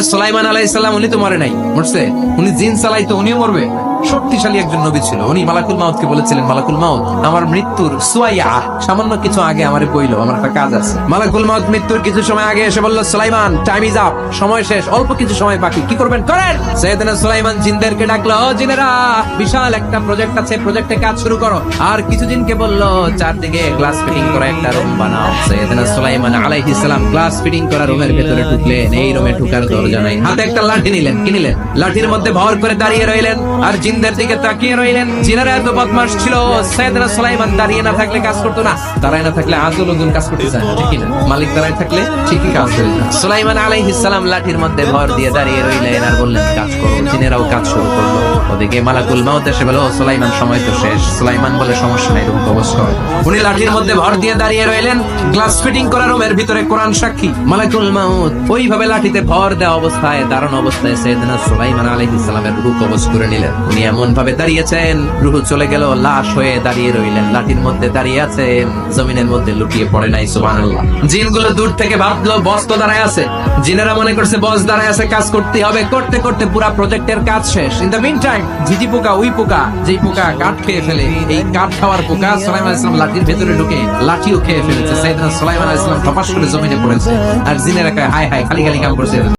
তারপরে সুলাইমান আলাইহিস সালাম উনি তো মরে নাই, মরছে, উনি জিন চালাইতো, উনিও মরবে। শক্তিশালী একজন নবী ছিল। উনি মালাকুল মাউতকে বলেছিলেন, মালাকুল মাউত, আমার মৃত্যুর সুয়াইয়া সামান্য কিছু আগে আমারে কইলো, আমার একটা কাজ আছে। মালাকুল মাউত মৃত্যুর কিছু সময় আগে এসে বলল, সুলাইমান টাইম ইজ আপ, সময় শেষ, অল্প কিছু সময় বাকি, কি করবেন করেন। সাইয়েদনা সুলাইমান জিনদেরকে ডাকলো, ও জিনেরা, বিশাল একটা প্রজেক্ট আছে, প্রজেক্টে কাজ শুরু করো। আর কিছু জিনকে বলল, চারদিকে গ্লাস ফিটিং করা একটা রুম বানাও। সাইয়েদনা সুলাইমান আলাইহিস সালাম গ্লাস ফিটিং করা রুমের ভেতরে ঢুকলেন। এই রুমে ঢুকার দরজা নাই, হাতে একটা লাঠি নিলেন, কি নিলেন? লাঠির মধ্যে ভর করে দাঁড়িয়ে রইলেন আর জিনদের দিকে তাকিয়ে রইলেন। জিনেরা এত বদমাশ ছিল, সাইয়েদনা সুলাইমান দাঁড়িয়ে না থাকলে কাজ করতো না, দাঁড়ায় না থাকলে আজল ওজন কাজ করতে চায় না, ঠিক না? মালিক দাঁড়ায় থাকলে ঠিকই কাজ করে না। সুলাইমান আলাইহিস সালাম লাঠির মধ্যে ভর দিয়ে দাঁড়িয়ে রইলেন আর বললেন, কাজ করো। জিনেরাও কাজ শুরু করলো। ওদিকে মালাকুল মাউত এসে বলে, ও সুলাইমান, সময় তো শেষ। সুলাইমান বলে, সমস্যা নাই, রুম কবজ করো। উনি লাঠির মধ্যে ভর দিয়ে দাঁড়িয়ে রইলেন। গ্লাস ফিটিং করা রুমের ভিতরে কোরআন সাক্ষী। মালাকুল মাউত ওইভাবে লাঠিতে ভর দেওয়া অবস্থায়, দাঁড়ানো অবস্থায় সাইয়েদনা সুলাইমান আলাইহিস সালামের রূহ কবজ করে নিলেন। উনি এমন ভাবে দাঁড়িয়েছেন, রূহ চলে গেল, লাশ হয়ে দাঁড়িয়ে রইলেন। লাঠির মধ্যে দাঁড়িয়ে আছেন, জমিনের মধ্যে লুটিয়ে পড়ে নাই। সুবহানাল্লাহ। জিনগুলো দূর থেকে ভাবলো, বস তো দাঁড়ায় আছে। জিনেরা মনে করছে বস দাঁড়ায় আছে, কাজ করতে হবে। করতে করতে পুরা প্রজেক্টের কাজ শেষ। ইন দ্য মিন টাইম ঝিঝি পোকা, ওই পোকা যেই পোকা কাঠ খেয়ে ফেলে, এই কাঠ খাওয়ার পোকা সুলাইমান আলাইহিস সালাম লাঠির ভেতরে ঢুকে লাঠিও খেয়ে ফেলেছে। সাইয়েদনা সুলাইমান আলাইহিস সালাম ধপাস করে জমিনে পড়েছে। আর জিনেরা কয়, হায় হায়, খালি খালি কাম করছে।